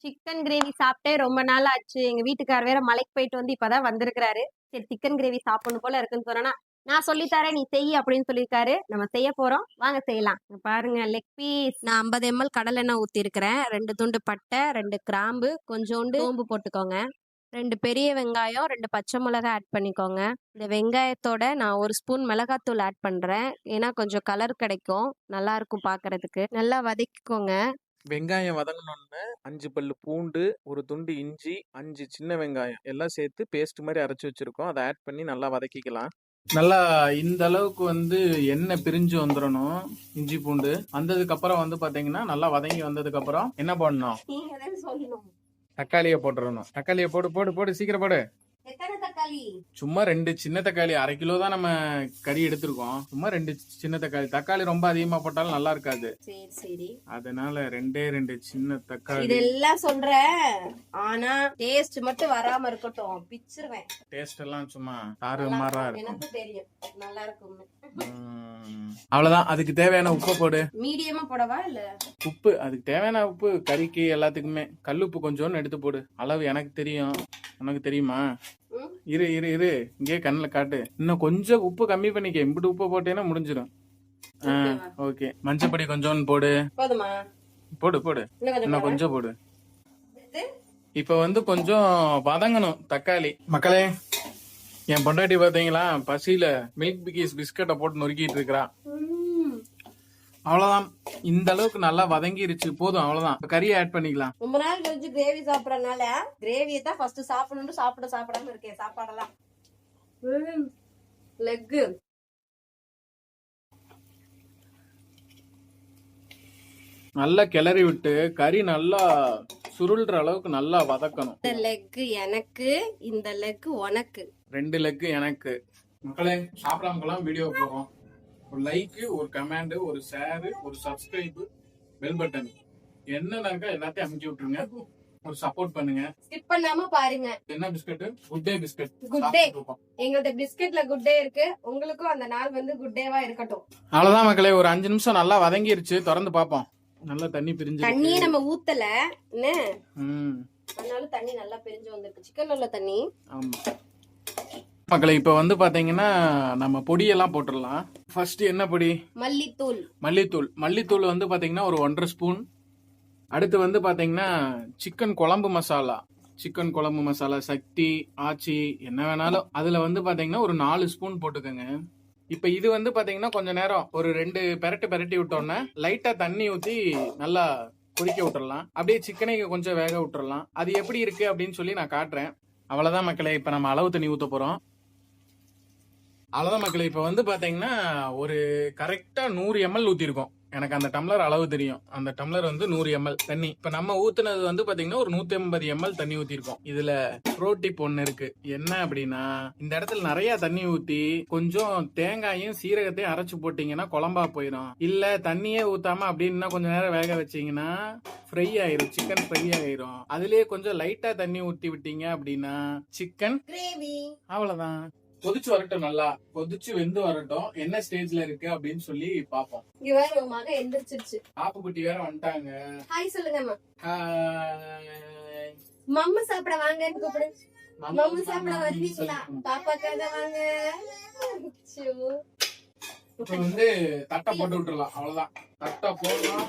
Chicken gravy சாப்பிட்டே ரொம்ப நாள் ஆச்சு. எங்க வீட்டுக்கார் வேற மலைக்கு போயிட்டு வந்து இப்பதான் வந்திருக்கிறாரு. சரி சிக்கன் கிரேவி சாப்பிடணும் போல இருக்குன்னு சொன்னா, நான் சொல்லி தரேன் நீ செய் அப்படின்னு சொல்லியிருக்காரு. நம்ம செய்ய போறோம். வாங்க செய்யலாம். இங்க பாருங்க லெக் பீஸ். நான் 50 ml கடலெண்ணெய் ஊத்தி இருக்கிறேன். 2 துண்டு பட்டை, 2 கிராம்பு, கொஞ்சோண்டு சோம்பு போட்டுக்கோங்க. 2 பெரிய வெங்காயம், 2 பச்சை மிளகாய் ஆட் பண்ணிக்கோங்க. இந்த வெங்காயத்தோட நான் 1 ஸ்பூன் மிளகாத்தூள் ஆட் பண்றேன். ஏன்னா கொஞ்சம் கலர் கிடைக்கும். நல்லா இருக்கும் பாக்குறதுக்கு. நல்லா வதக்கிக்கோங்க. வெங்காயம் வதங்கணும்னு 5 பல்லு பூண்டு, ஒரு துண்டு இஞ்சி, 5 சின்ன வெங்காயம் எல்லாம் சேர்த்து பேஸ்ட் மாதிரி அரைச்சு வச்சிருக்கோம். அதை ஆட் பண்ணி நல்லா வதக்கிக்கலாம். நல்லா இந்த அளவுக்கு வந்து எண்ணெய் பிரிஞ்சு வந்துடணும். இஞ்சி பூண்டு வந்ததுக்கு அப்புறம் வந்து பாத்தீங்கன்னா நல்லா வதங்கி வந்ததுக்கு அப்புறம் என்ன பண்ணணும்? தக்காளியை போட்டுறணும். தக்காளியை போடு போடு போடு சீக்கிரம் போடு. சும்மா 2 சின்ன தக்காளி, 1/2 கிலோ தான் நம்ம கறி எடுத்திருக்கோம். சும்மா 2 சின்ன தக்காளி. தக்காளி ரொம்ப அதிகமா போட்டாலும் நல்லா இருக்காது. சரி சரி. அதனால 2 சின்ன தக்காளி. இதெல்லாம் சொல்றேன், ஆனா டேஸ்ட் மட்டும் வராம இருக்கட்டும். பிச்சிருவேன். டேஸ்ட் எல்லாம் சும்மா தாறுமாறா இருக்கும். எனக்கு தெரியும் நல்லா இருக்கும். அவ்வளவுதான். அதுக்கு தேவையான உப்பு போடு. மீடியமா போடவா இல்ல? உப்பு அதுக்கு தேவையான உப்பு கறிக்கு எல்லாத்துக்குமே. கல்லுப்பு கொஞ்சோன்னு எடுத்து போடு. அளவு எனக்கு தெரியும், உனக்கு தெரியுமா? இரு இரு இரு இங்கே கண்ணுல காட்டு. இன்னும் கொஞ்சம் உப்பு கம்மி பண்ணிக்க. இப்படி உப்பு போட்டேன்னா முடிஞ்சிடும். ஓகே. மஞ்சப்பொடி கொஞ்சோன்னு போடு. போடு போடு. இன்னும் கொஞ்சம் போடு. இப்ப வந்து கொஞ்சம் வதங்கணும் தக்காளி. மக்களே, என் பொண்டாட்டி பாத்தீங்களா பசியில மில்க் பிகிஸ் பிஸ்கட்டை போட்டு நொறுக்கிட்டு இருக்கிறா. அவ்வளவுதான். இந்த அளவுக்கு நல்லா வதங்கிருச்சு. போதும், அவ்வளவுதான். கறியை ஆட் பண்ணிக்கலாம். ரொம்ப நாள் கழிச்சு கிரேவி சாப்பிடறதுனால கிரேவியை தான் ஃபர்ஸ்ட் சாப்பிடணும்னு சாப்பிடாம இருக்கேன். சாப்பாடெல்லாம் லெக் நல்லா கிளறி விட்டு கறி நல்லா சுருள்ற அளவுக்கு நல்லா வதக்கணும். இந்த லெக் எனக்கு, இந்த லெக் உனக்கு. 2 லெக் எனக்கு. மக்களே, சாப்பிடாமலாம் வீடியோ போறோம். ஒரு லைக், ஒரு கமெண்ட், ஒரு ஷேர், ஒரு சப்ஸ்கிரைப், பெல் பட்டன் என்னன்னாக்கா எல்லாத்தையும் அமைச்சு விட்டுருங்க. ஒரு சப்போர்ட் பண்ணுங்க. ஸ்கிப் பண்ணாம பாருங்க. என்ன biscuit? Good day biscuit. Good day. எங்கள்ட்ட பிஸ்கட்ல குட் டே இருக்கு. உங்களுக்கும் அந்த நாள் வந்து குட் டேவா இருக்கட்டும். அவ்வளவுதான் மக்களே. ஒரு 5 நிமிஷம் நல்லா வதங்கிருச்சு. திறந்து பாப்போம். நல்லா தண்ணி பிரிஞ்சு. தண்ணியே நம்ம ஊத்தல என்ன, அதனால தண்ணி நல்லா பிரிஞ்சு வந்திருக்கு. சிக்கன்ல உள்ள தண்ணி. ஆமா மக்களே, இப்ப வந்து பாத்தீங்கன்னா நம்ம பொடியெல்லாம் போட்டுடலாம். ஃபர்ஸ்ட் என்ன பொடி? மல்லித்தூள். மல்லித்தூள் வந்து பாத்தீங்கன்னா ஒரு 1.5 ஸ்பூன். அடுத்து வந்து பாத்தீங்கன்னா சிக்கன் குழம்பு மசாலா, சக்தி, ஆச்சி, என்ன வேணாலும். அதுல வந்து பாத்தீங்கன்னா ஒரு 4 ஸ்பூன் போட்டுக்கோங்க. இப்ப இது வந்து பாத்தீங்கன்னா கொஞ்ச நேரம் ஒரு 2 பெரட்டி விட்டோம்னா லைட்டா தண்ணி ஊத்தி நல்லா கொதிக்க விட்டுறலாம். அப்படியே சிக்கனை கொஞ்சம் வேக விட்டுறலாம். அது எப்படி இருக்கு அப்படின்னு சொல்லி நான் காட்டுறேன். அவ்வளவுதான் மக்களே. இப்ப நம்ம அளவு தண்ணி ஊத்த போறோம். அவ்வளவுதான் மக்களே. இப்ப வந்து பாத்தீங்கன்னா ஒரு கரெக்டா 100 ml ஊத்திருக்கோம். எனக்கு அந்த டம்ளர் அளவு தெரியும். அந்த டம்ளர் வந்து 100 ml தண்ணி. இப்ப நம்ம ஊத்துனது வந்து பாத்தீங்கன்னா ஒரு 150 ml தண்ணி ஊத்திருக்கோம். இதுல ப்ரோ டிப் ஒண்ணு இருக்கு. என்ன அப்படின்னா, இந்த இடத்துல நிறைய தண்ணி ஊத்தி கொஞ்சம் தேங்காயும் சீரகத்தையும் அரைச்சு போட்டீங்கன்னா குழம்பா போயிடும். இல்ல தண்ணியே ஊத்தாம அப்படின்னா கொஞ்ச நேரம் வேக வச்சீங்கன்னா ஃப்ரை ஆயிரும். சிக்கன் ஃப்ரை ஆயிரும். அதுலயே கொஞ்சம் லைட்டா தண்ணி ஊத்தி விட்டீங்க அப்படின்னா சிக்கன் கிரேவி. அவ்வளவுதான். கொதிச்சு வரட்டும். நல்லா கொதிச்சு வெந்து வரட்டும். என்ன ஸ்டேஜ்ல இருக்கு அப்படின்னு சொல்லி பாப்போம். மக எந்திரிச்சிருச்சு. பாப்பு குட்டி வேற வந்துட்டாங்க. ஹாய் சொல்லுங்க. ஹாய். மம்மு சாப்பிட வாங்கன்னு கூப்பிடு. மம்மு சாப்பிட வருவீங்களா? பாப்பாக்காக வாங்க. இப்ப வந்து தட்டை போட்டு விட்டுறலாம். அவ்வளவுதான். தட்டை போடுறோம்.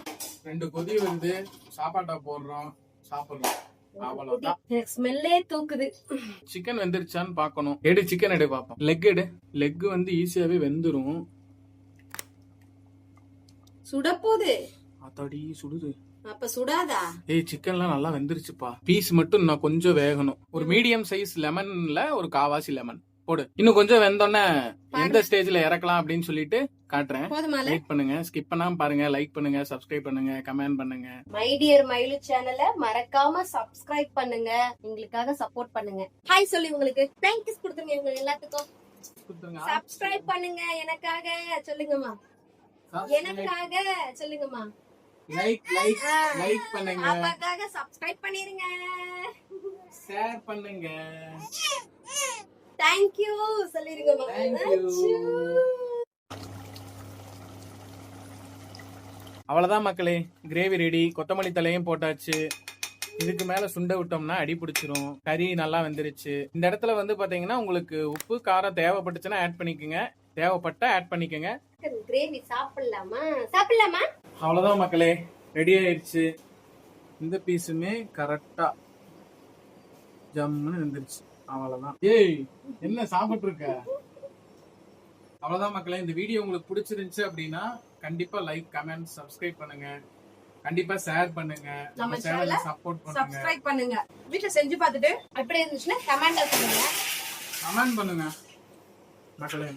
2 கொதி வருது. சாப்பாட்டை போடுறோம். சாப்பிடுறோம். ஸ்மெல்லே தூக்குது. சிக்கன் வெந்துருச்சான்னு பாக்கணும். சிக்கன் எடு பாப்போம். லெக் வந்து ஈஸியாவே வெந்துரும். சுடப்போது. அத்தாடி சுடுது. அப்ப சுடாதா? சிக்கன்லாம் நல்லா வெந்துருச்சுப்பா. பீஸ் மட்டும் இன்னும் கொஞ்சம் வேகணும். ஒரு மீடியம் சைஸ் லெமன்ல ஒரு காவாசி லெமன் போடு. இன்னும் கொஞ்சம் வெந்தோன்னே எந்த ஸ்டேஜ்ல இறக்கலாம் அப்படின்னு சொல்லிட்டு காட்டுறேன். வெயிட் பண்ணுங்க. ஸ்கிப் பண்ணாம பாருங்க. லைக் பண்ணுங்க, சப்ஸ்கிரைப் பண்ணுங்க, கமெண்ட் பண்ணுங்க. மை டியர் மயிலு சேனலை மறக்காம சப்ஸ்கிரைப் பண்ணுங்க. எங்களுக்காக சப்போர்ட் பண்ணுங்க. ஹாய் சொல்லி உங்களுக்கு தேங்க்ஸ் கொடுத்துருங்க. எங்க எல்லாத்துக்கும் சப்ஸ்கிரைப் பண்ணுங்க. எனக்காக சொல்லுங்கம்மா. எனக்காக சொல்லுங்கம்மா. லைக் பண்ணுங்க. அப்பாக்காக சப்ஸ்கிரைப் பண்ணிருங்க. ஷேர் பண்ணுங்க. Thank you சொல்லிருங்கம்மா. அவ்வளவுதான் மக்களே. Gravy ready. கொத்தமல்லி தலையும் போட்டாச்சு. இதுக்கு மேல சுண்ட விட்டோம்னா அடி பிடிச்சிரும். கறி நல்லா வெந்துருச்சு. இந்த இடத்துல வந்து பாத்தீங்கன்னா உங்களுக்கு உப்பு காரம் தேவைப்பட்டுச்சுன்னா ஆட் பண்ணிக்கோங்க, தேவைப்பட்டா ஆட் பண்ணிக்கோங்க. கிரேவி சாப்பிடலாமா? சாப்பிடலாமா? அவ்வளவுதான் மக்களே, ரெடி ஆயிடுச்சு. இந்த பீஸுமே கரெக்டா ஜம்முன்னு வெந்துருச்சு. அவ்வளவுதான். ஏய் என்ன சாப்பிட்டு இருக்க? அவ்வளவுதான் மக்களே, இந்த வீடியோ உங்களுக்கு பிடிச்சிருந்துச்சு அப்படின்னா கண்டிப்பா லைக், கமெண்ட், சப்ஸ்கிரைப் பண்ணுங்க. கண்டிப்பா ஷேர் பண்ணுங்க. நம்ம சேனலை சப்போர்ட் பண்ணுங்க. சப்ஸ்கிரைப் பண்ணுங்க. வீட்ல செஞ்சு பார்த்துட்டு எப்படி இருந்துச்சுன்னா கமெண்ட்ல சொல்லுங்க. கமெண்ட் பண்ணுங்க மக்களே.